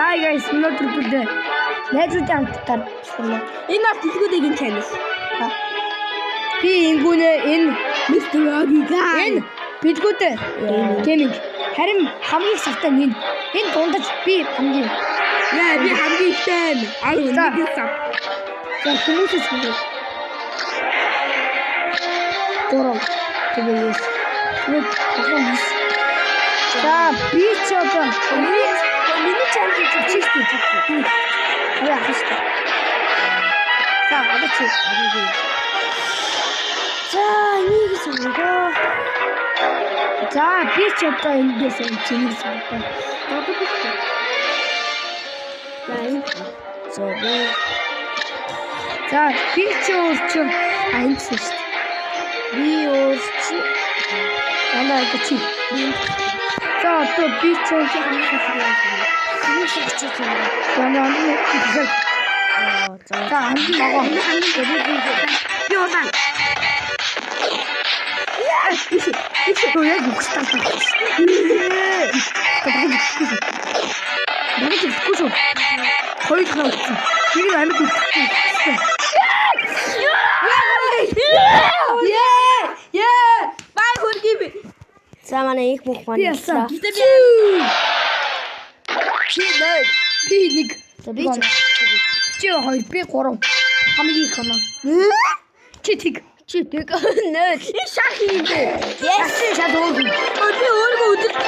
Hi guys, өнөөдөр бид найзуудын хамтдаа энэ бол дэлгүүдэгийн channel. Би ингүүнээ энэ Mr. Ogiga. энэ бидгүүдээ гейминг харин хамгийн савтай энэ дундаж би хамгийн Би хамгийн ихтэй. Аа үнэхээр сав. за хүмүүсээс хэлээ. Дөрөв тэгээс нэг тоглоом. За би ч одоо миний channel чичтэй. Яа хэвчээ. За одоо чи. За нэг зүйл. За би ч одоо эндээс чиний санагдаа. Одоо би. За би ч өөрчн аянцсан шүү дээ. Би өөрчн анаа гэж би. За одоо би ч хамгийн шигч юм. Ямар нэг хэлээ. За хамгийн магоо. Би удаан. Ишээ яг үхсэн. Хоёр хавц. Тэр амьд үхсэн. Бай хөргий би. За манай их бүх маань яасан. Би нэг. За би Чи хоёр би гурав. Хамгийн их оноо. Чи тэг. нөө. И шах юм бэ. Yes. Шат өөр. Би өөрөө өдөрт.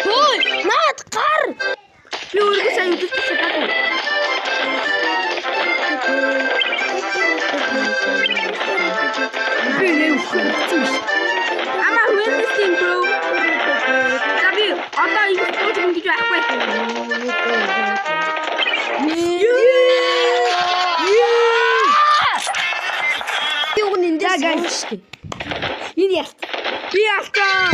Хөөе, наад гар. Би өөрөө сайн өдөрт чадаагүй. Би нэг үхсэн. Ама witnessing bro. Заби одоо ингэ болж ингэж байхгүй. Юу нэ гайш. Энэ яст. Би ястаа.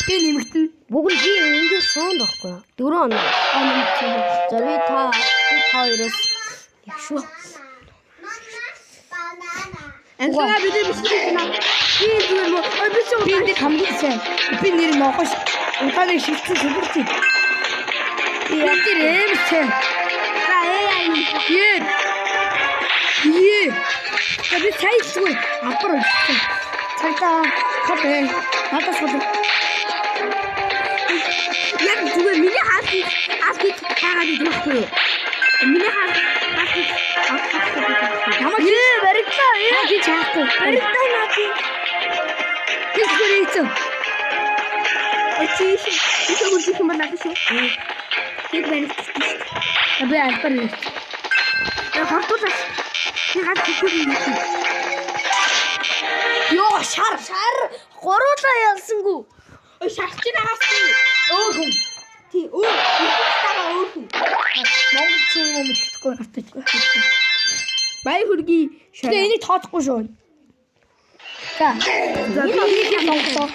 Би нэмэгтэн. Бүгд би ингээд соонд байхгүй. 4 оноо. За би та хоёроос их шүү. Анхаа бид бишрийна. Би зүгээр мө би ч Би энэ хамгийн сайн. Би нэр могош. Унтааны шилжсэн сүлэрчээ. Би яг тэр эмчээ. за Е. Би сайсгүй апар өгсөн. Цагдаа хапэ. Надад сул. яг зүгээр миний хаалт таагаад идэх юм. Миний хаалт Намайг баригдаа. Би чаахгүй. баригдаа наад. Би сүрээцэн. Чи гүржих юм байна шүү. Тэг баригдсан. Би албар нэг. Хортуулаш. Би гад хүчгүй юм. Йоо шар. Гуруулаа ялсангүй. Ой шахч наагасан. Өөхөн. Тий тага өөхөн. Монгол ч юм уу мэдхгүй гартаж. Бай хөргий Тэгээ энийг тооцохгүй шүү. За. За би энийг тооцоо.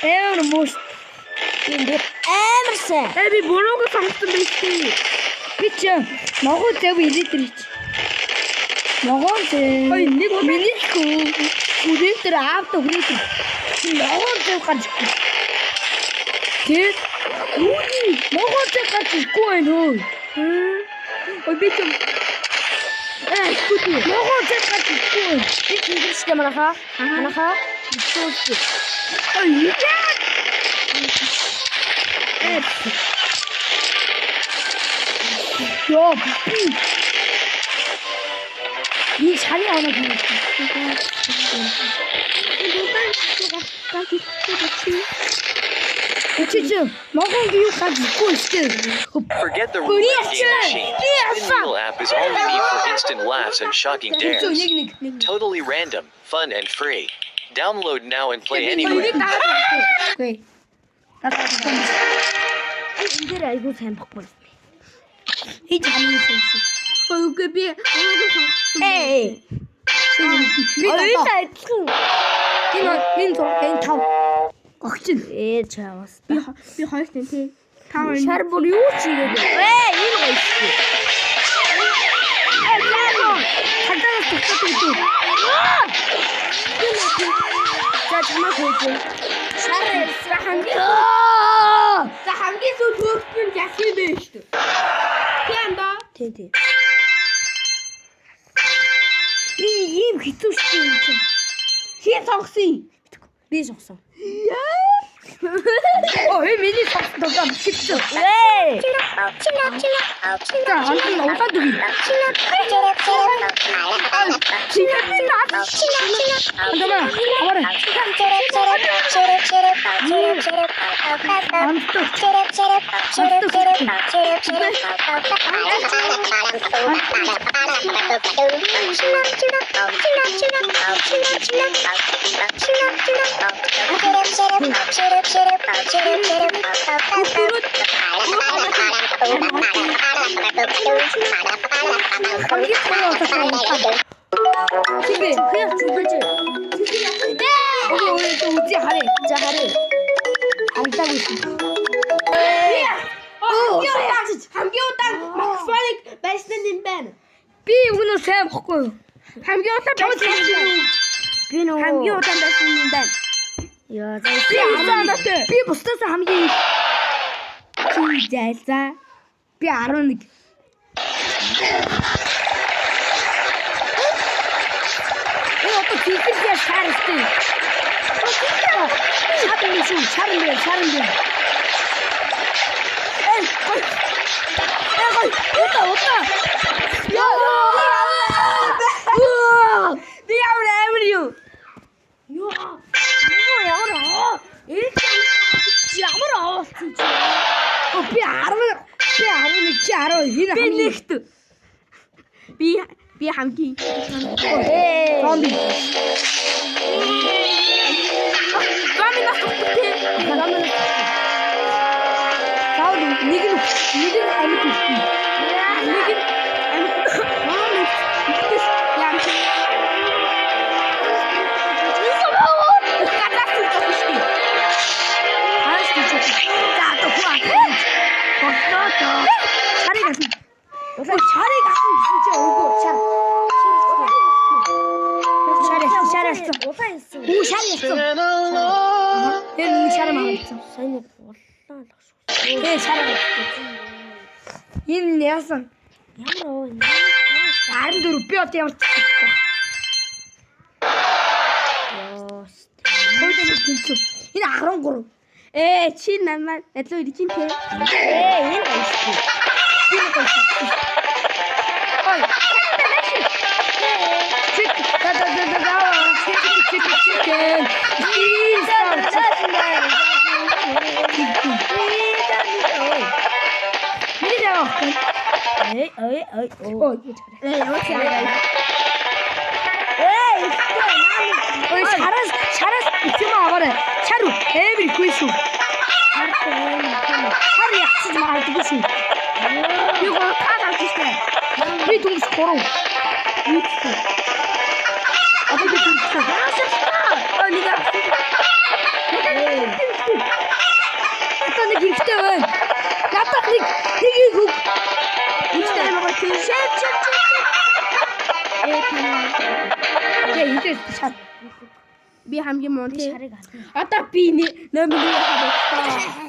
Эвэр мөс. Амарсан. би бурууг сонгосон байсан. Би ч могоо зөв илээдэрч. Могоо зөв. Ой нэг миний хүлээлтэр аавда хүрээдэг. Могоо зөв гарч. Тэг. Могоо зөв гарч ирэхгүй байна өө. Ой би ч скути. Могоо зөв гарч ирэхгүй байна. Би ингэжтэй манайхаа. Ой яа. Йоо. Би шали оноо хийх. Чи могон юу гарч ирэхгүй шүү. Forget the root of the machine. Pinwheel app is all you need for instant laughs and shocking dares. Нэг. Totally random, fun, and free. Download now and play anywhere. Окей. Энэ дээр айгуу сайн баггүй. Хич хамгийн сайн. Ой би бурууг сонгосон. Хоёулаа адилхан. Энэ тав. Огчин. Чаавас. Би хоёрт нь тий. Шар бүр юу ч хийгээд. Энэ гайгүй. Хадаа төгсөж. За чамаа хөөж. Шар хамгийн сүүл хөөцөн яхих бэ шүү. Тийм да. Тий. Ийм хэцүү шүү юм чинь. Хин сонгосон. Би сонгосон. Оо миний сонгосон доо хэцүү. Ээ. Антин улаан дүг. 집에 그냥 죽을지. 오늘 또 우지 하래. 자, 하래. 안 따고 있어. Хамгийн удаан Максвалик байсан юм байна. Би өгнө сайн бохгүй. Хамгийн удаан байсан. Би нөө. Хамгийн удаан байсан юм байна. Яа, Би удаанаатай. Би бусдаас хамгийн чи зайлзаа. Би 11. 어떤 길들이야 잘했어. 차른데. 에이, 거의, 왔다. 야, 우와, 미안해, 에브리유. 이거 야무라. 일단 야무라, 진짜. 비 알아. 지 알아. Би хамгийн Зомби. Зомби нас тутдаг. Зомби нэг нь амьд үлдсэн. Нэг нь амьд. Яам. 차례가 진짜 오고 잘했어. 오 잘했어. 얘는 잘하면 했어. 얘 잘했어. 얘는 내었어. 아름대로 뼈 떼어 찍고. 골대를 든쳐. 얘는 아롱 거로. 에, 친 남만 애들 이리 찐패. 얘는 있어. 얘는 거 있어. 어이. 치킨. 잘했어. 좀 와봐라. 차루, 에브리 구이수. 차루 약치지 마, 두구수. 이거 카드 주시네. 이 동수 걸어. 이거. 어떻게 동수? 네가. 일단 내 길때는 나딱 네 이거. 우리가 먹을 그 셰프. 이제 샷. Би хамгийн мунтай. Одоо би номер 1 хадагтаа.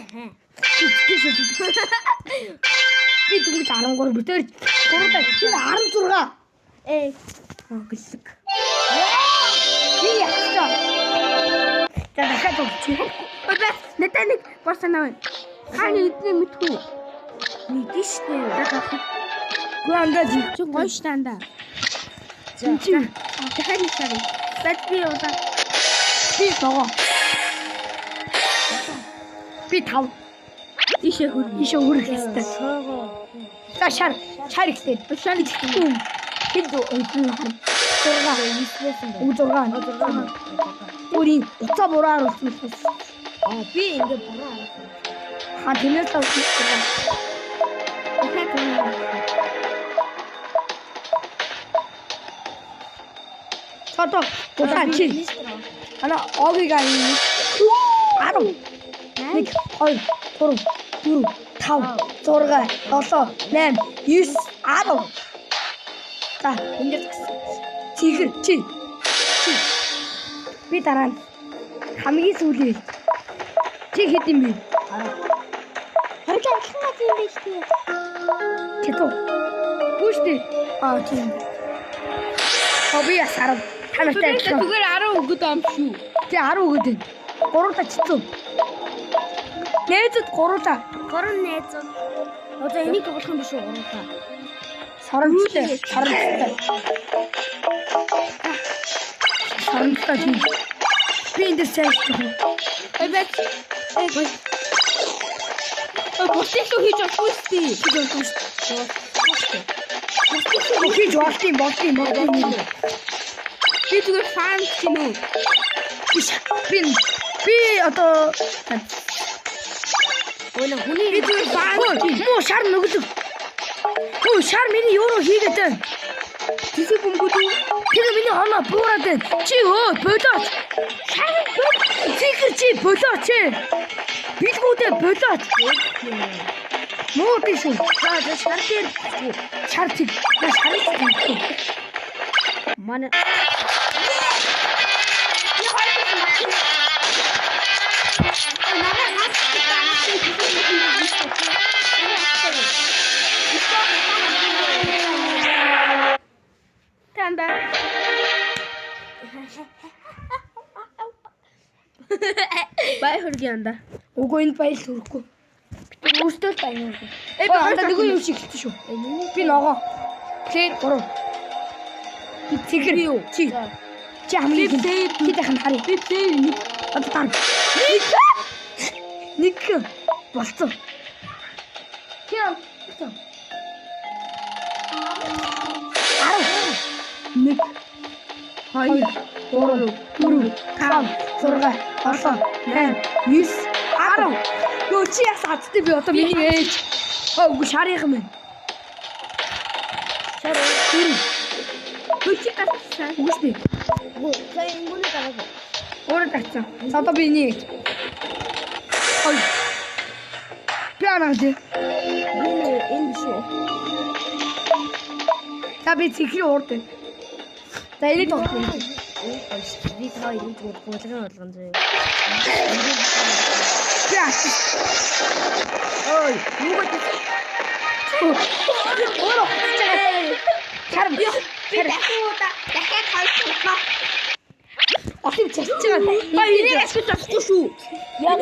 Би дүнгийн 13 бүтээр 3-аа 16. Ээ. Гүсэг. Би ястаа. За дахиад өгч. Надад нэг борсанаа байна. Хааны эдний мэдгүй. Мэдэн штэ. Гүн андаа жиг Гоё штанда. За. Дахиад нэг шарыг. Бат би удаа. Би байгаа. Би тав. Ишээ хүрэх хэвээр. За шар ихтэй. Шар ихтэй. Хэд өдөн хан. 6. 우리 오차 보라 알았어. 비 이제 뭐라 알았어. 아, 되면서 있어. 저도 보산 7. 하나 어기가 있니? 바로. 네, 도로. 타오. 저러가 넣어서 램 유스 아로. 자, 이제 지금 7. Би дараа нь хамгийн сүүлийн Чи хэд юм бэ? Харин адилхан гад юм биш тий. Кето. Гүштэй. Тийм. Би ясарав. Танартай адилхан. Зүгээр 10 өгöd ам шүү. Чи 10 өгöd байна. 3 та чицүү. Нээзэд 3 та. 3 нээзэн. Одоо энийг тоглох юм биш үү 3 та. Сарамжтай. Сарамжтай чи. Би энэ дэс чиг. Бэт. Бостой хийж болохгүй тий. Хийж болтын. Би зүгээр фан чинь үү. Би одоо Ой на хүний Би зүгээр фан. муу шар нүгэлэг. Муу шар миний юу руу хийгээд байна. Тэсэг бөмбөд үү? Тэр миний хоноо буураад байна. Чи болооч. Шар зикэр чи болооч. Билгүүдээ болооч. Муу тийш. За шар дээр шар чиг. На шарыг чиг. манай Танда. Бай хөргийнда. Үгүй энэ баял төрөхгүй. Би өөртөө л баян. Би нэг юм шиг хэлсэн шүү. Би ногоо. Плей 3. Би цэгэр юу? Чи хамгийн чи дахин харъя. Би плей нэг Одоо тань. Нэг болцсон. Кем? Болцсон. 1 2 3 4 5 6 7 8 9 10. Юу чи ясаадтай би одоо миний ээж. Үгүй шарих юм. Шар. Хүчи гацсан. Үгүй за ингэнэ гараа. өөрөө тагцсан. Одоо би нэг. Ой. Пианад. Энэ биш үү? За би цэхний уурд. За энийг тоглоно. Би таа энийг гуулган болгон зөө. Яа. Ой, юу гэж. Өөрөө хацгаа. Чарм. Дахиад хайлтгаа. Ахив чачгаа. Ба энийг ашиг тавхгүй шүү. Яг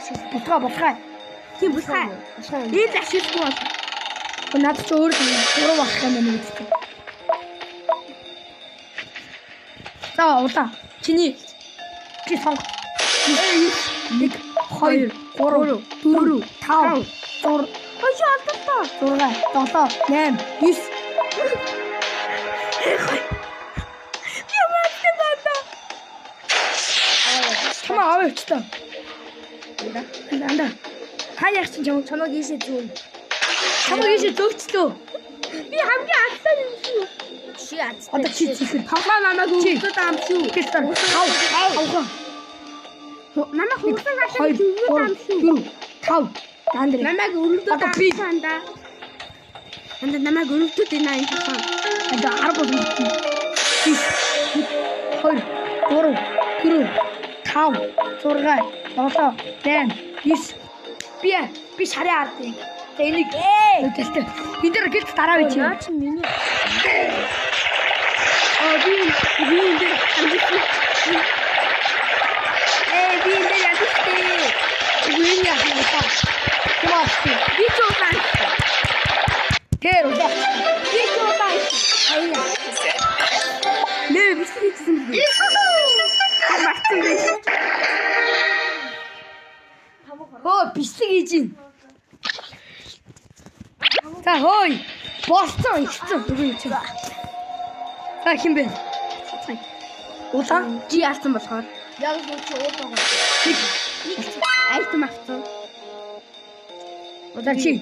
шүү. Бутгаа. Тийм бусгай. Энд ашиггүй бол. Надад ч өөр гурав болох юм байна гэдэг. За удаа. Чиний. Чи сонг. 1 2 3 4 5 6 Ой алдаа. 6 7 8 9 Чамаа аваач та. Анда. Хаяах чинь чамаг ийшээ зүүн. Чамаг ийшээ зөгчлөө. Би хамгийн алдсан юм шүү. Чи аз. Одоо чи зихэр. Хамаа намайг өгдөө даам шүү. Гэхдээ хав. Намайг хурдан гашаа 2 өгдөө даам шүү. 5 Андре. Намайг өрөвдөө Одоо би. даам. Анда намайг өрөвдөө дийнаа юм шиг. Анда 10 бол. 2 3 4 5 6 7 8 9 би шарын ардыг. За энийг өдөлтөө. Бид нар гэлт дараа байж. Наа чи миний. Би энэ дээр хандсан. Би энэ дээр ядчихээ. Үгүй яах вэ та? Томас. Би чуулган. Тэр удаа. Би чуулган. Аяа. Нэ бисгийсэн би. Хамаарсан би. Бисэг хийж ийн. За хөөе. Болсон ихсэн үгүй чи. За хин бэ? Удаа Чи яалсан болохоор. Яг л чи уудаг. Айтам авсан. удаа чи.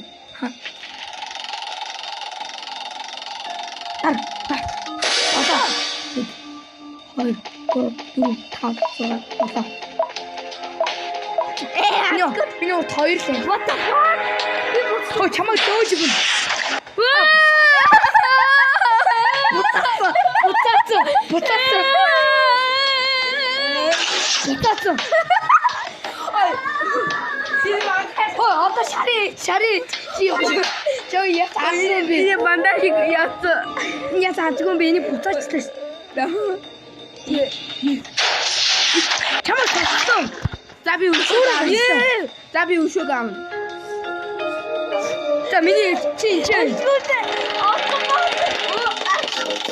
Ар. Удаа. 2 3 4 5 6 7 Би нөө хоёр л. What the fuck? Хөө чамайг дөөж өгнө. Бутацсан. Одоо шари чи чоо я таасан би. Энэ бандаж яатсан. Я таацгүй би энийг буцаачлаа шүү. Чамаа таасан. За би өшөөг авна. За би өшөөг авна. За миний чи.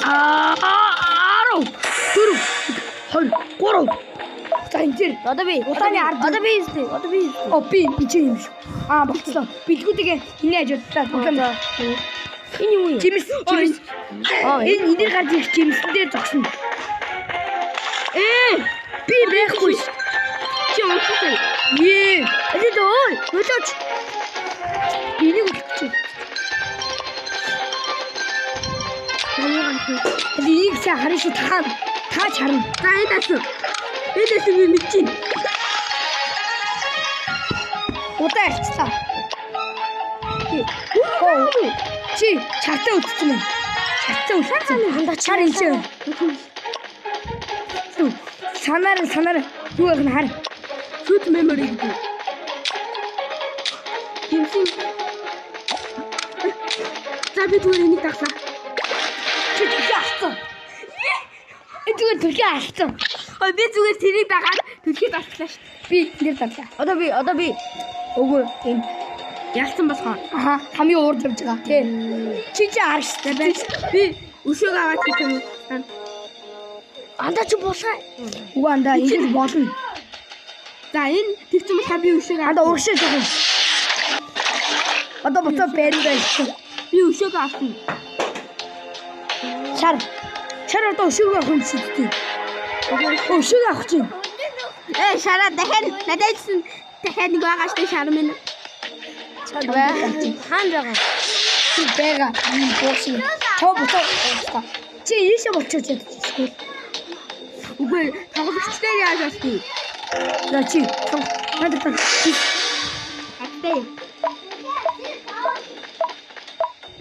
Аруу. Түр. Хол. Гурав. За энэ Одоо би Утааны ард. Одоо би истэ. О би чи юм шүү. Болцлоо. Бэлгүүдээ энэ ажиуллаа. Энэ юу юм? Жимс. Энэ гарч ирэх жимсдээ зогсно. Би байхгүй ш. Чи уншсан. Эд ой. Өдөөч. Энийг үлдчих. Энийг чи харин шүү таа харна. За энэ тасан. Эдээс би мэдчихэв. Удаа арчлаа. Чи чартаа үтсэн юм. Чартаа үтсэн. Хандаа чар энэ чинь. Санаар юу гэх нь хар. Shoot memory гэдэг. Хэмсэн. За би зүгээр энийг тагсаа. Чи яасан? Зүгээр алцсан. Ой би зүгээр тэрийг дагаад төлхий таслаа шүү. Би нэр тадлаа. Одоо би Өгөө энэ Ялсан болохоор. хамгийн уур тавьж байгаа. Тий. Чи харштай бай. Би өшөөг аваад хийх юм. Андаа чи босаа. Үгүй андаа ингэж болно. За энэ тэгсэн болохоор би өшөөг Андаа урагшаа жоо. Одоо буцаа бэрэндээ ирсэн. би өшөөг авсан. Шар одоо өшөөг авах юм шиг тий. Өшөөг авах чинь. Шараа дахиад нададсан дахиад нэг байгаа штэ шар минь. хаан байгаа. Чи бэга босоо. Тоо буцаа. Чи ийшээ болчихож ядчихгүй. Үгүй тоглогчтой яаж авчих. За чи надад Аттай.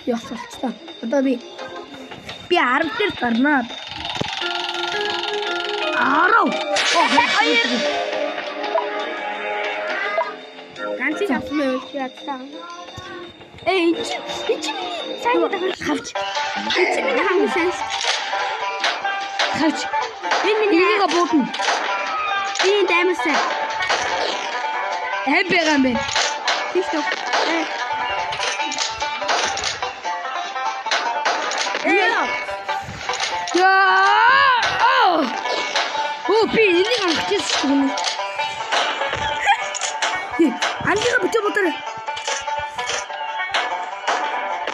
ясалцсан. Одоо би 10 дээр гарнаа. Арав. Ганц их авсан мэй чи ядтаа. Чи сайн хавч. Чи миний хамгийн сайн. Хавч. Энийг боодно. Би даймсан. Бэга юм бэ. Тийш. Би энийг анхчихсан. Андига битээ ботор.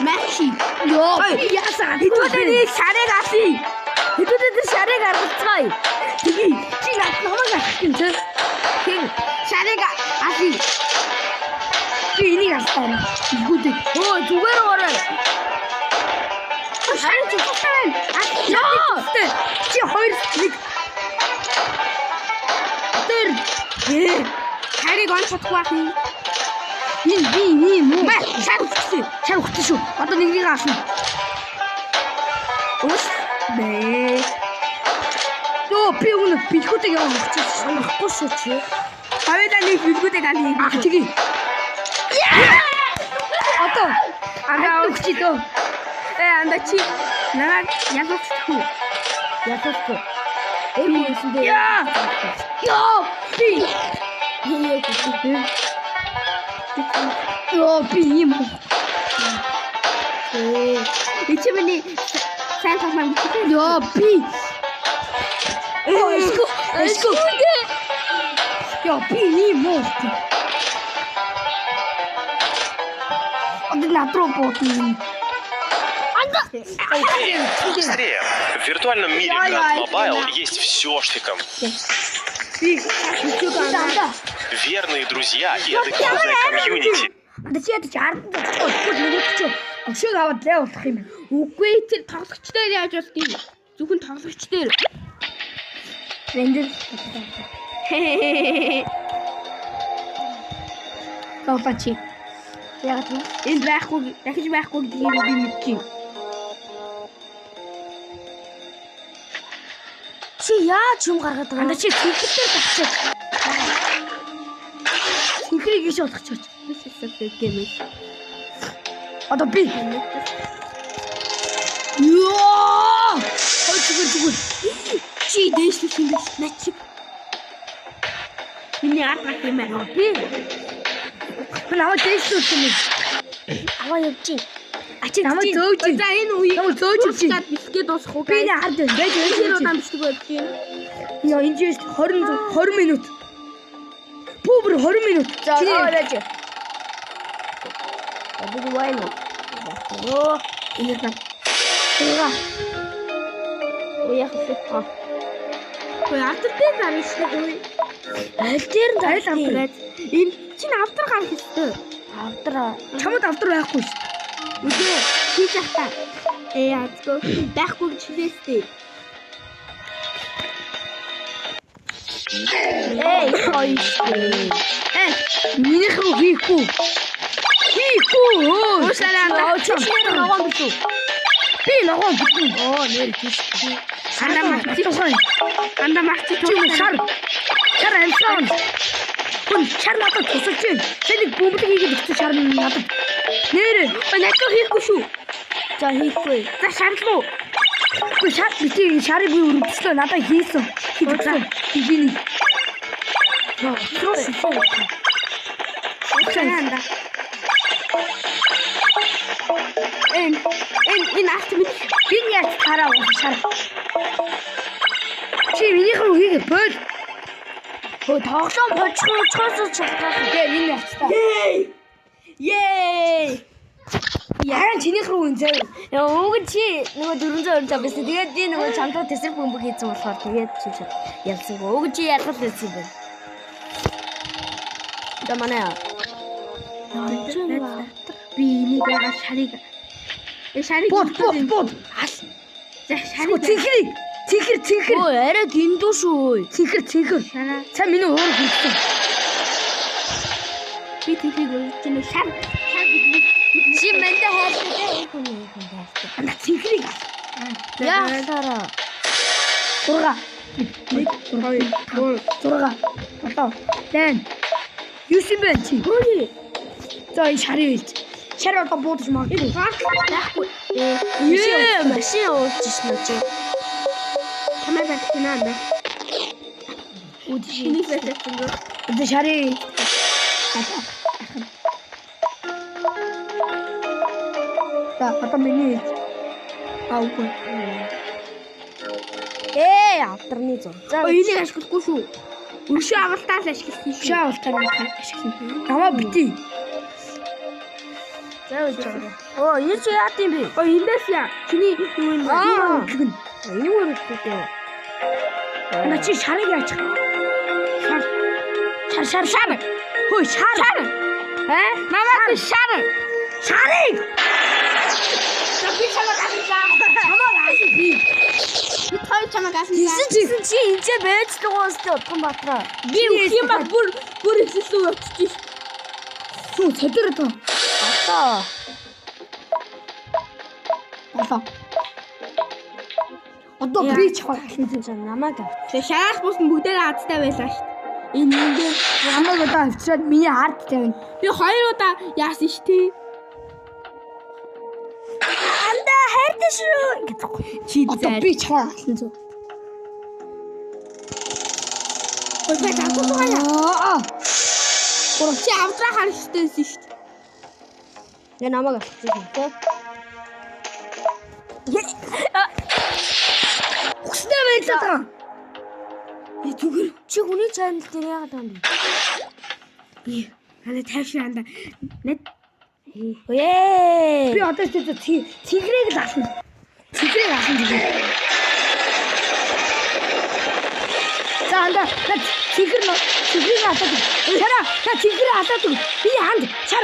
Мачи. Ясаа. Хэдүүлээ шарыг авъя. Хэдүүлээ шарыг аргацгаая. Тгий. Чи намайг авчих юм чи. Хин шарыг авъя. Би энийг авсан. Игүүдээ. Зүгээр орой. Шарыг чухалтай. Чи 2-1. Харийг он чадахгүй ах юм. Би муу. Шар өгсөн шүү. Одоо нэгнийг авсан. Ус бэ. Би өнө бэлгүүдээ явах гэж санахгүй шүү чи. Хавьда нэг бэлгүүдээ гали. Тгий. Одоо андаа өгч дөө. Анда чи нараг ялгахгүй. Ятахгүй. Эвгүй Би юм. Эцэг миний сайн тоглоом. Би. Эску. Би юм уу? Натру потом. Быстрее! В виртуальном мире Nat Mobile есть все, что там. Верные друзья и адекватное комьюнити. Үгүй тэр тоглогчтой яаж болтыг. Зөвхөн тоглогчтой. Рендер. Топачи. Яг нь энэ байхгүй, дахиж байхгүй гэдгийг би мэдчихэв. чи яаж юм гаргаад байгаа? Анда чи тэнхэртэй тагчаад. Тэнхрийг иш болгочихооч. гэмээ. Одоо би. Ёо! Зүгээр. Чи дээшлэх юм биш начиг. Миний ард гэх юм байна. Би. Намайг дээшлүүлэх юм. Аваа явчих. Намайг зөөж. За энэ үе. Намайг зөөж. Чад бисгээ дуусах уу? Би энэ хард байж Тэр байж. удаан бичдэг байдаг юм. Яа энэ жишээ 20 минут. Бүр 20 минут. За орооч. Абиг вайно. Оо, Энэ та. уяах вэ? Ой автор дээр гарч ирсэн. Аль дээр нь Аль авдраад. Энэ чинь автор гарах ёстой. авдраа. Чамд автор байхгүй ш. Үгүй хийж ахта. Яацгүй байхгүй гэж хэлээстэй. Эй, хойш. Минийх рүү хийхгүй. Уушаараа Чичнэр ногоон битүү. Би ногоон битэн. Оо, нэр тийш. Андаа марчи Шар амсраа. Хүн шар надад тусалж байна. Тэнийг бөмбөлөг хийгээд өгсөн шар надад. Нэрээ. Начиг хийхгүй шүү. За хийхгүй. За шаарлуу. Үгүй шар битээ шарыг би өрөвдөслөө надад хийсэн. Хийсэн. Хийний. Анда. Энэ арт минь Би яач тараа шар. Чи минийх рүү хийгээд бөл. Хөө тоглоом болчихоос чухал. Гээ энэ явцтай. Yay! Яан чинийх рүү энэ зав. Яа, өнгө чи нөгөө 425 байсан. Тэгээд би нөгөө чамдаа тесрэг бөмбөг хийсэн болохоор тэгээд чи явсангүй. Өнгө чи ялгал байсан юм байна. За манай. Би энийг яагаад шарыг Бод. За шарыг Цэнхэр. Өө, арай дэндүү шүү. Цэнхэр. Цаа миний өөр хүссэн. би тэрийг өгч чинь шар Чи мэнтэй хайртай энэ хүн хайртай. Анда цэнхрийг. Яа, сараа. 6. Одоо. Тэн. Юусэн бэ чи? Хөөе. За энэ шарыг хэлж. Шар одоо буудаж магадгүй. Яахгүй. Машин уулчихсан уу чи? Камер байна нэ. Энийг байсан. Одоо шарыг. За одоо миний хэлж. Аагүй. Авторны зур. За Энийг ашиглахгүй шүү. Өршөө агалтаа л ашиглах юм шүү. Шаалтаар ашиглана. Намаа бити. За үгүй. Оо, энэ чи яат юм бэ? Эндээс яа. Чиний юу юм бэ? Энэ үргэлжлүүлээ. На чи шарыг яачих. Шар. Хөөе шар. Намайг шар. Шарыг. Би чамайг асуусан. Би той чамайг асуусан. Тийсэн чи энэ байж дуустай утган батраа. Би үх юм баг бүр ихсэлүү очиж. Сүү цэдэр тоо. Одоо. Одоо би чухал. Намайг авч. Тэгээ шараас бус нь бүгдээрээ азтай байлаа шүү. Энэ ингээд Намайг одоо авчираад миний хард тавина. би 2 удаа яасан шүү дээ. Анда хайртай шүү гэдэг. Чи Одоо би чухал. Ой Аа. чи авдраа харах штэйсэн шүү. Я намайг авчихсан тийм. Хүснэ байлаа та. Зүгээр чи хүний чанал дээр яагаад юм бэ? Хана тайшаанда. Нэт Ээ. Би одоо цэнхрийг л авсан. Цэнхрийг авсан гэдэг. За анда цэнхрийг аваад. Шара, цэнхрийг аваад. Би ханд чар.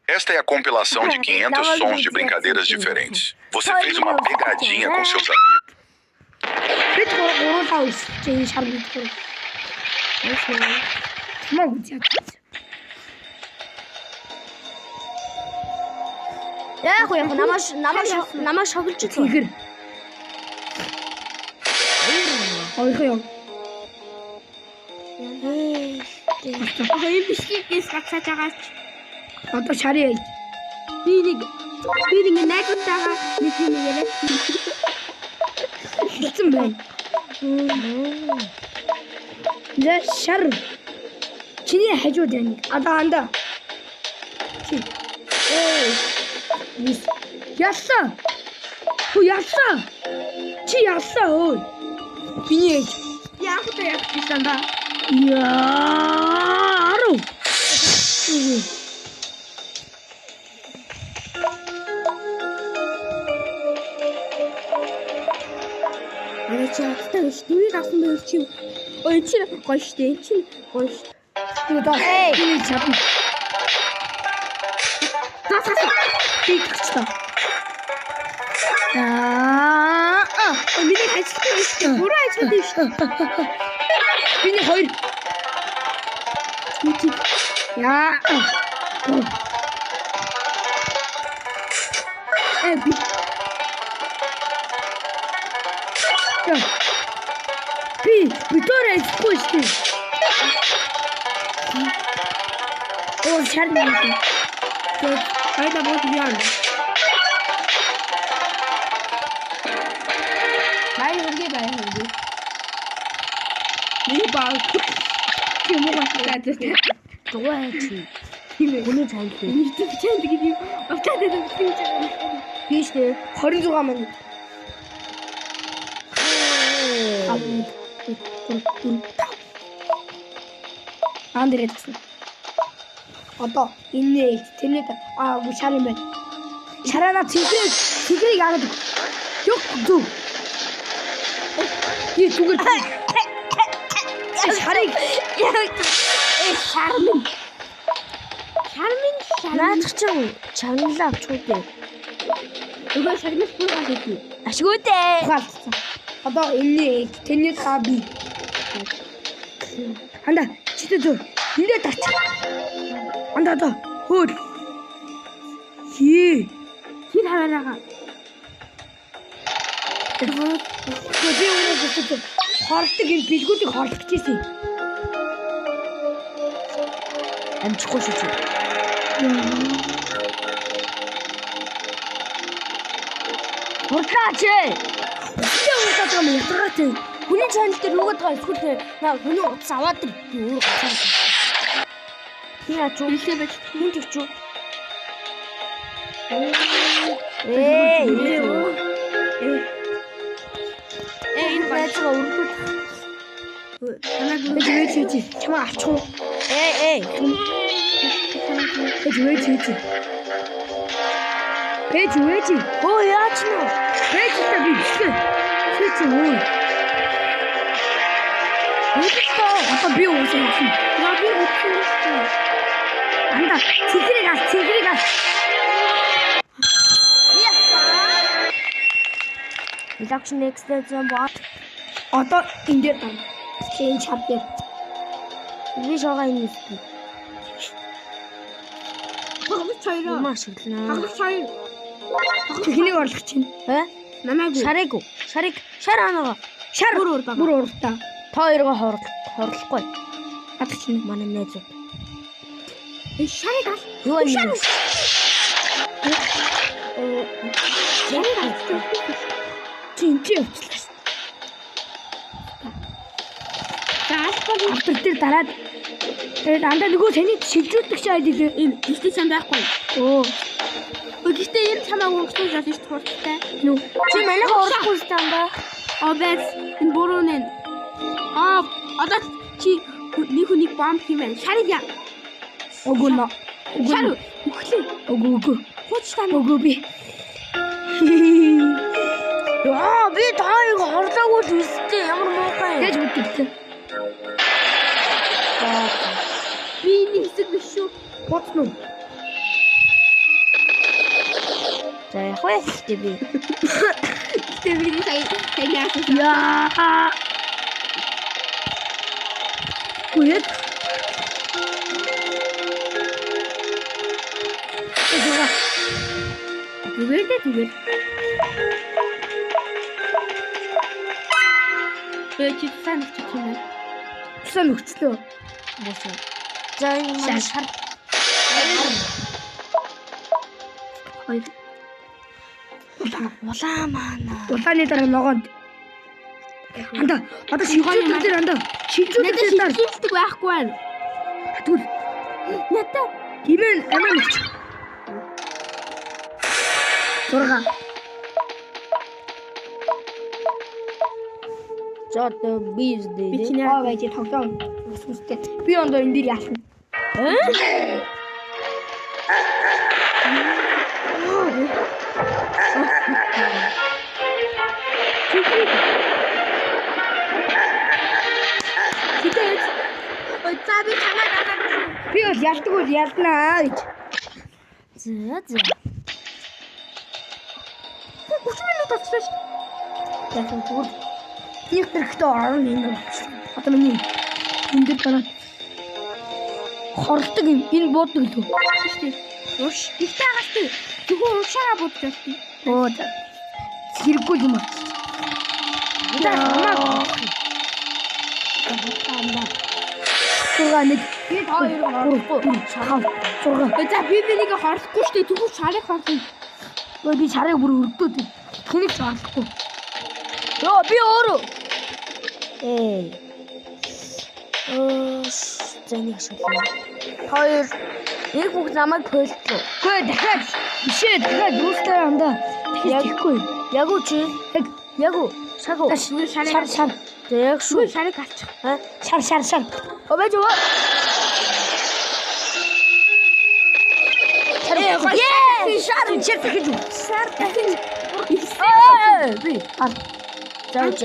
Esta é a compilação de 500 sons de brincadeiras diferentes. Você fez uma pegadinha com seus amigos. Бид гурван тав чи шар мэдгүй. Маа үзье. Яг намаа шоглож Цэнхэр. Ойрхон. Хоёр бишгээс гацааж байгаач. Одоо шарыг Би нэг найзтайгаа нэг юм яриад. хэлсэн байна. За шар. Чиний хажууд байна. Анда. Чи. Яллаа. Хөө яллаа. Чи яллаа өө. Биний ээж. Яахтай яах вэ? Яруу. Ана чи хаттай биш. Нүрийг авсан байх чи. Ой чи гоё штэ. Чи гоё штэ. Одоо биний чам. Тасгас. Би тагчлаа. Миний хайцтай биш. Бүрээ хайцтай биш. Биний хоёр. Яа. Би. Битүүрээ спушти. Оо чармаа. Хайда бод яа. Бай хөргий. Ни баа. Чимээ гацтай. Дугаа чи. Хүний цаанд л. Нийтэд чанд гэдэг юм. Автаад байдаг юм чи. Биш нэ 26 минут. Андерэ тасна. Одоо энэ тэрний үгүй шар юм байна. Шарана цэглийг аваад. Ёх зүг. Юу зүгээр. Шарыг Шармин Наадах чинь чангалаа авчихгүй дээ. Нөгөө шагнал бүр гашгүй. Ашгүй дээ. хаалцсан. Одоо энэ тэрний би. Анда читэй зү. Нэрээ тач. Анда хөөд. Хий. Тэр хаваараа. Би өөрөө хордог энэ бэлгүүдийг хорлох гэсэн. Амжихгүй шүү чи. Хурдаач. Яагаад юм ятгаатай. Хүний чанал дээр нүгэд байгаа эсвэл наа хүний утас аваад би өөрөө гацаа. Яа ч үлээ байж хүн ч юу. Энэ байцгаа өргөд. Танаа чи чамаа авчих уу? Пэж үеж. Оо яач нэ? Пэж та би чи өө. Одоо би уусаа явсан. Би утсан шүү. Анда цэгрийг ав. Election extension bot. Одоо энэ дээр тань. Change хав дээр. Би шогаа энэ үстэй. Хагас чойроо. Маш шиглэнэ. Хагас чойр. Техник орлох чинь. Намаагүй. Шар анага. Шар Бүр урдаа. Бүр урдаа. Та хоёроо хорлохгүй. Атгач чинь. Манай найзууд. Шарыг ал. Юу юм? Шарыг ал. Чи явууллаа. Автор дээр дараад тэгээд андаа нөгөө таны шилжүүлдэг чи айд илүү Ийм ихтэй чам байхгүй. оо Гэхдээ энэ чамаа өргөсөн жал шүү хурдтай. нү Чи манайх орлохгүй станда. Обэс энэ борооны. Одоо чи нэг хүнийг бомб хиймэн. Шарыг яа. огоно Шар өглөө. огоо Хууч тань. огоо би Яа би таыг хорлоогүй л үстэй ямар муухай. гэж боддогтэй Би энэ хэсэг биш шүү. боцно За яг вэ би. Гэтэ би сайн яасан. яа гүйд Зүгээр. чи сайн өгчих юм байна. Сан өгчлөө. Босоо. За энэ маань шар. Хоёр. Улаан маань. Улааны дараа ногоонд. Анда одоо шилжүүлдэг дээр анда. Шилжүүлдэг дээр дараа. Шилжүүлдэг байхгүй байна. Тэгвэл Ятаа. гимэн аман өгч. 6. За одоо би үздэй. Би чиний Байж тоглоом. Үстэй. Би ондоо энэ дээр яасан. Хитэж. Ой за би чамаа дагаж. Би бол ялдаг бол ялнаа гэж. За. 30 минут авчихсан шүү. Яасан зүгээр. Нэг хэрэгтэй орно энэ. Одоо миний энэ дээр дараа хорлдог юм. Энэ буудаг л үү? Шүү. Уш. Ихтэй агаас тий. Зөвхөн уушаараа бодож байна. Оо за. Хэрэггүй юм аа. Нэг би хоёр орохгүй. 6. За би нэг хорлохгүй шүү дээ. Зөвхөн шарыг хорлоо. Ой би шарыг бүр өрдөөд. Тэнийг ч харлахгүй. Йоо би өөрөө. Зэнийг шалгана. Хоёр. Нэг бүх намайг пөлтлөө. Гүй дахиад бишээ дахиад дүүстэй андаа. Тэгэхгүй. Яг уу чи? Яг уу. Шагу. Шар. Яг шүү. Шарыг алчих. Шар. Обэж уу? Шар чиг гэж. Шар дахин. Би. Зааж.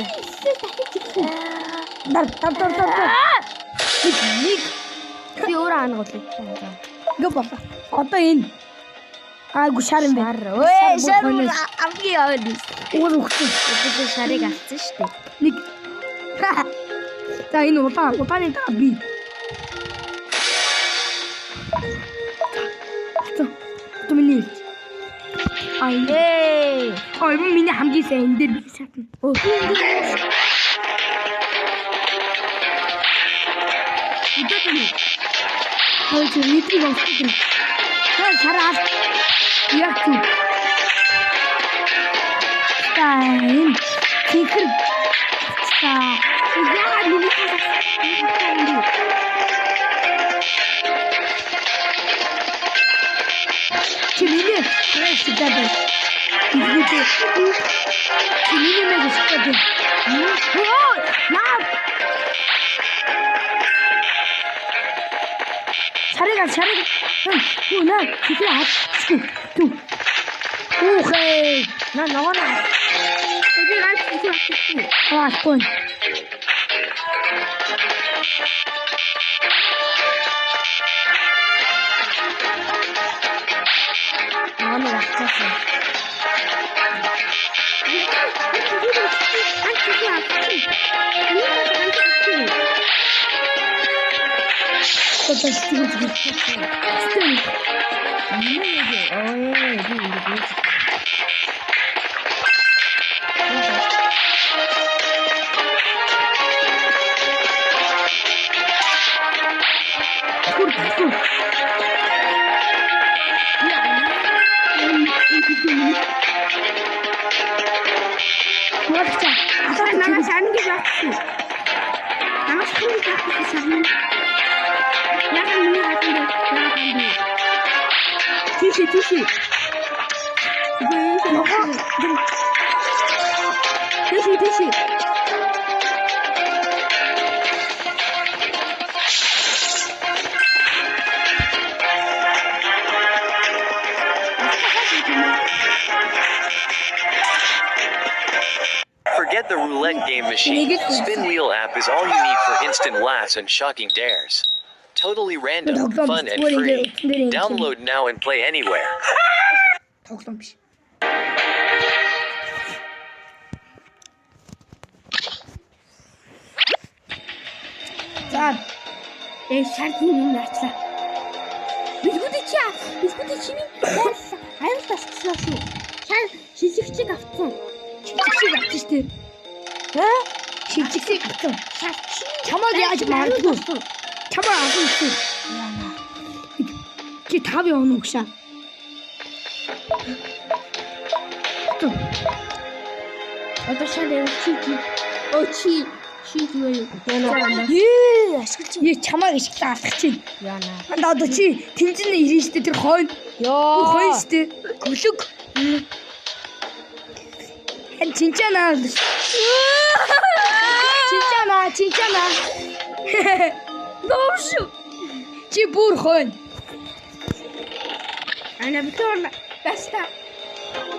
Дар. Нэг. Би өөр аанаглаа. Гоо баба. Одоо энэ. Айгу шар юм байна. Ой, шар амги яваад. Өөр өгсөн. Би шарыг авсан шүү дээ. Нэг. За энэ улааны дараа би. Одоо миний. Ой миний хамгийн сайн энэ дээр би шатна. Оо. Ой чи нийтрийг авчихсан. Ой шараа. Яг чи. Тайн. Тэгэр. Яа миний хасаа. Чи миний хэвчээд. Идэгтэй. Чи миний нэг хэвчээд. Оо, наа. Шарыг. Оо наа, чи хаа. Ту. Ухээ. На. Би ганц хийчихсэн. Аагүй. Манай авчихсан. Намайг сайн гэж авчихсан. Намайг сайн гэж авчихсан. Яг миний хатанд яг ханд. Тийшээ. Тийшээ. Forget the roulette game machine. Spin Wheel app is all you need for instant laughs and shocking dares. Totally random, fun, and free. Download now and play anywhere. Тоглоом биш. За шарны юм арчлаа. Билгүүдээ чиний аюул тасчлаа шүү. Шар шилжигчийг авсан. чичиг авчих штеп. Чичигсээ битэн. Чамаг яаж маардгүй. Чамаа асуу чи. Чи 5 явна уу гшаа. Одоо шалээ чи. Оо чи юу юу. Ашиглаж. Чамаа ашиглаа алах чинь. Яна. Анда одоо чи тэмцэн ирэн штэ тэр хойно. Хойно штэ. Гөлөг. Эн чинчана. Чинчана. Нөөш. Чи бүр хойно. Ана битүүр баста.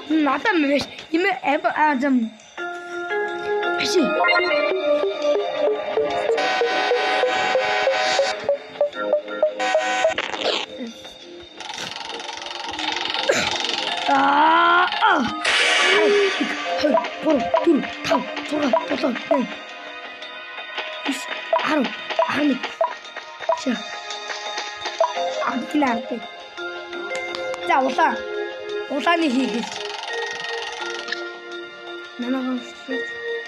Надад мэш. Имэ азам. Аши. За улааны хийгээд. Намайг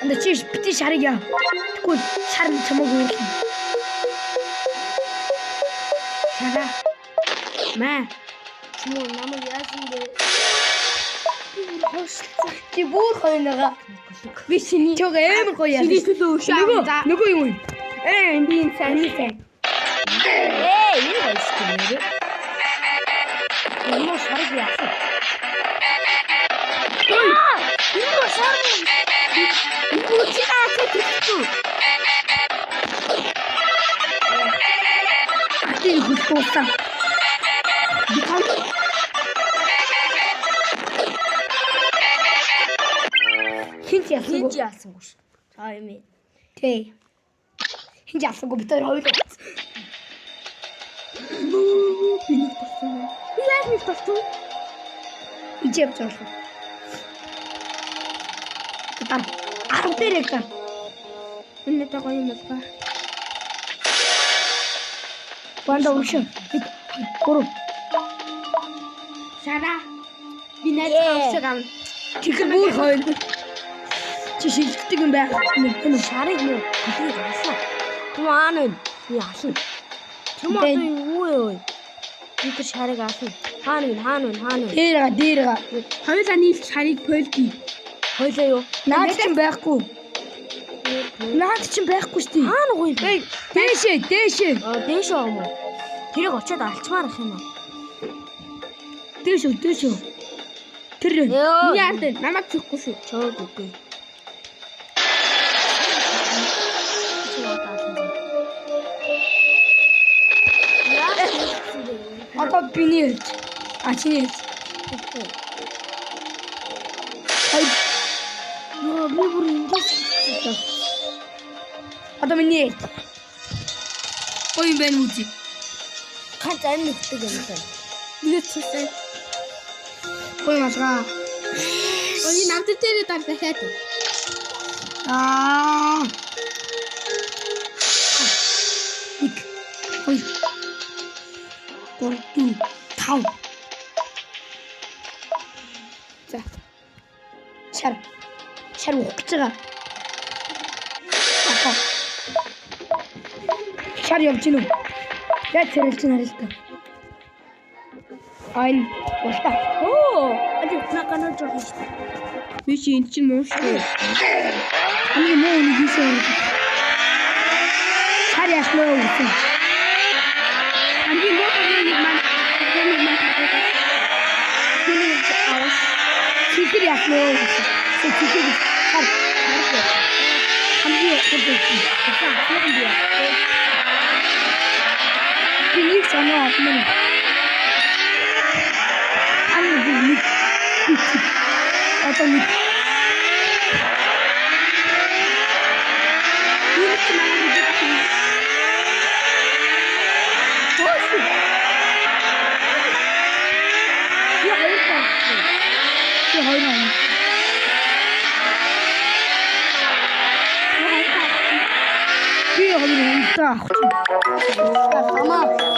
Анда чи бити шарыг яа. Тэгвэл шар чамаг өөрлөн. шара. Маа. Чимээ намайг яасан бэ? Чи бүр хойноога. Би шиний чог амар гоё яа. Нөгөө юм уу? Би энэ сайн. Энэ гоё шүү. Энэ шарыг яасан. Энэ шар. Атын хүлтуусан. Хинч яасангүй шүү. За юм. Тий. Хинч яасангүй бид хоёр хоёул. Яаж нэг болсон? Ичэв цааш. Таа. Артерэг таа. Энэ таа гоё юм байна. Банда уршаа. Гурав. Шара. Би найз авсан. Тэгэр бүр хойно. Чи шилждэг юм байх. Энэ шарыг юу хэлээ гасан. Туан нь яасан. Чамаа юу юу. Би шарыг асан. Хаана. Дээрга. Хоёулаа нийлж шарыг пөлдий. Хойлоо юу. Наад чинь байхгүй. Штий. Хаана гоё. Дээшээ. Дээш юм уу? Тэрийг очиод алчмаар ах юм аа. Дээш. Тэр. Миний ард намайг зүхгүй шүү. Чөөг үгүй. Одоо биний. Чиний. Яа, би бүр ингэж хэлсэн. Одоо миний. Ой юм байна үгүй. Ганц амин өгдөг юм байна. Нэг цэсээ. Ой масгаа. Ой намд дээр дахиад. Ик. Ой. Гурту. Тав. За. Шар ухаж байгаа. Шар явж гинүү. Яг царилж харилтаа. Айн болта. Али накана жоо шүү. Би чи эн чинь муу шүү. Ами муу нэг хийсэн. Шар яснаа үгүй. Амби муу нэг маань. Чикэр яснаа үгүй. Чикэр шар. Хамгийн хөдөлгөөн. Биний санаа атман. Амби одоо нэг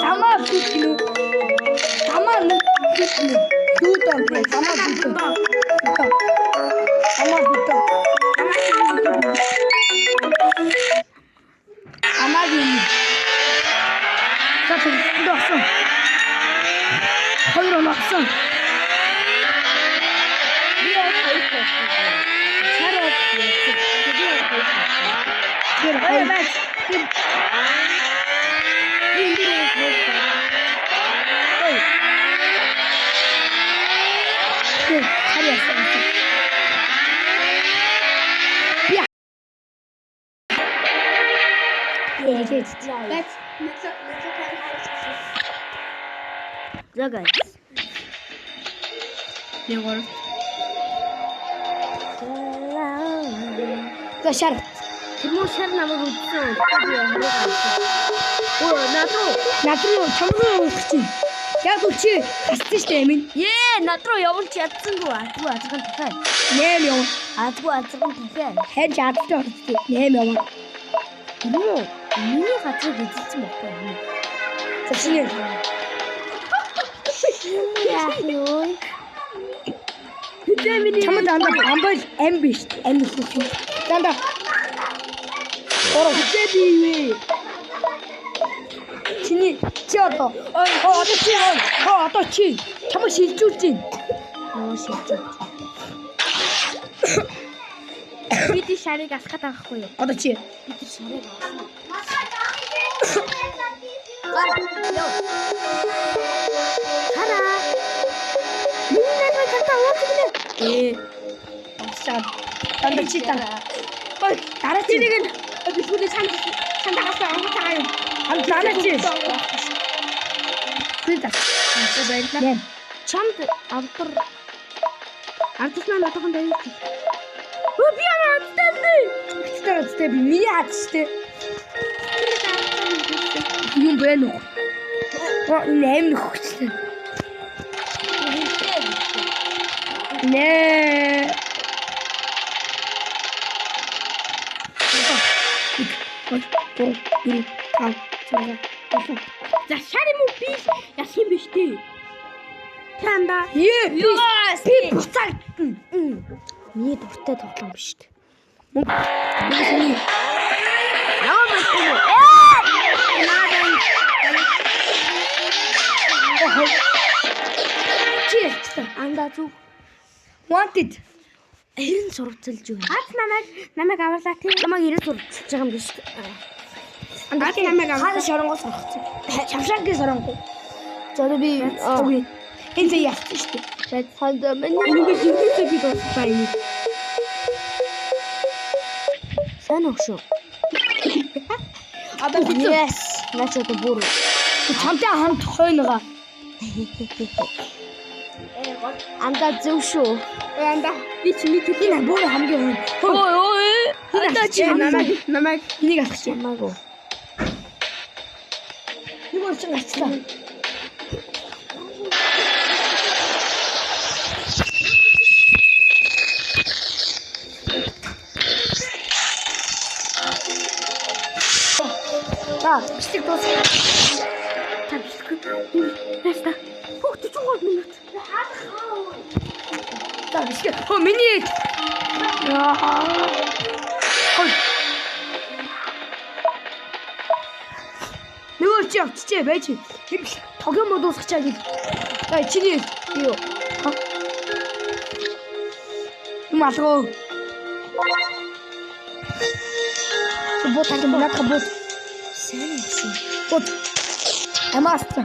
Самаа бүтгэн. Самаа нэг бүтгэн. Дүүтэн самаа бүтгэн. Самаа бүтгэн. Hayır. За guys. За шар. Тэрмөө шар намайг үзсэн. Оо надруу чамруу өгч. Яг үчи хасчих штэ минь. Над руу явуулж ядсангүй. Азгүй азган дахиад. 8 яваа. Азгүй азган дахиад. Хайж адтай орчих. 8 яваа. Тэрмөө миний газрыг эзэлсэн байхгүй. За чиний. Яах юу? Чамд анда амбал ам биш. Ам биш. Данда. Ороо хэдий. Чиний чи одоо. Одоо чи. Чамд шилжүүлж байна. Шилжүүлж. Бид шарыг алхаад авахгүй юу? Одоо чи. Бид шарыг авсан. Данда чи та. Дараа чи нэг нь Бидний цаандагаас онгоцоо юм. дараа чи. Бид баярлалаа. Чамд авдар ардсан надад байна. би яагаад аттай би миний атстэй. Юм бэ нөх. Энэ нөхчтэй. Нэ. За шар юм уу би яс юм биш тий. Танда. Би буцаад. Миний дуртай тоглоом биш үү? Мөнгө. Анда зүг Wanted. 90 сурвалжилж юу? Ат намайг аваалаа тий. Намайг 90 сурвалжилж байгаа юм биш үү? Ат намайг Хаана шоронгоос гаргацсан. Шавшангийн соронгоо. За би Үгүй. Энэ зэ яах шүү дээ. ханд миний Энийг хийхдээ би дуусгах юм. сайн өгшөө. Одоо би Yes. Начаад бүр чамтай хамт хойногаа. анда зөв шүү. Анда би чиний Энэ бүр хамгийн хойно. Ой. Анда чи намайг энийг авах чи. Ямаагүй. Нэг бол чи гарчлаа. Бичиг дуусна. Яста. Фух 43 минут. За бичиг. Миний. Нөгөө чи авчичээ байж. Тоглоом мод дуусгачаа гэл. За чиний юу? Юм алгоо. Бот тань надад бот. Сайн өгшөө. Бот. Амаста.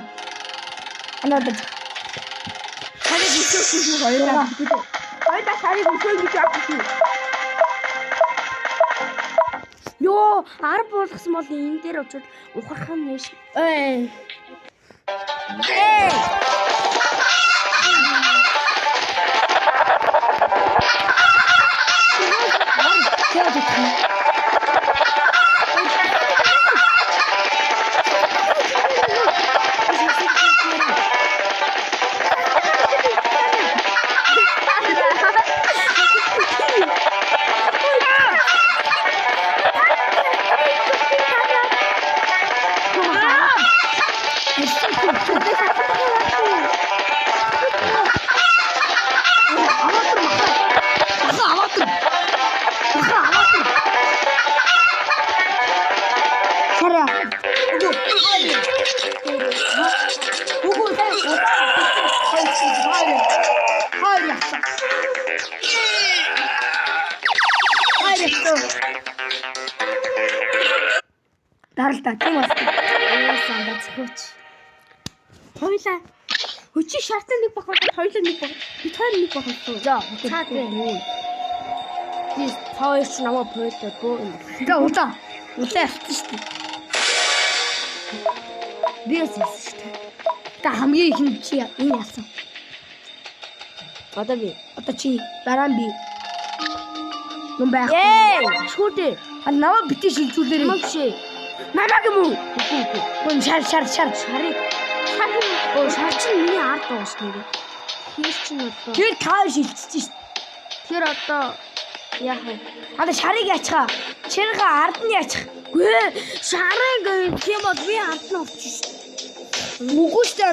Анадад. Харин бисүү хоёроо. Хоёроо шарыг өсөж гэж авчихсан. Йоо, 10 болгосон бол энэ дээр очиод ухрах юм нэш. даралдаа тийм бас. Сандаа зөвч. Хойлоо. Өчи шартаа нэг баг болоод хоёлоо нэг баг. Бид хоёр нэг баг болсон. За, цаад байна. Би хоёр ч намайг бойлоо бөө. Тэгээ удаа явчихсан шүү дээ. Би яасан шүү дээ. Та хамгийн ихэнд чи энэ яасан. Одоо би. Одоо чи дараа нь би. Нүм байх. Шүдээ. Намайг битгий шилжүүлээрэй. Намайг шээ. Намайг юм уу? Үгүй. Гүн шарыг. Шарыг. Шар чинь миний ард дуусна нэ. Хийс чинь одоо. Тэр таа шилжчихсэн шүү дээ. Тэр одоо яах вэ? Одоо шарыг яачгаа. Чинийхээ ард нь яачих. Гүй шарыг тийм бол би ард нь орчих шүү. Үгүй шүү дээ.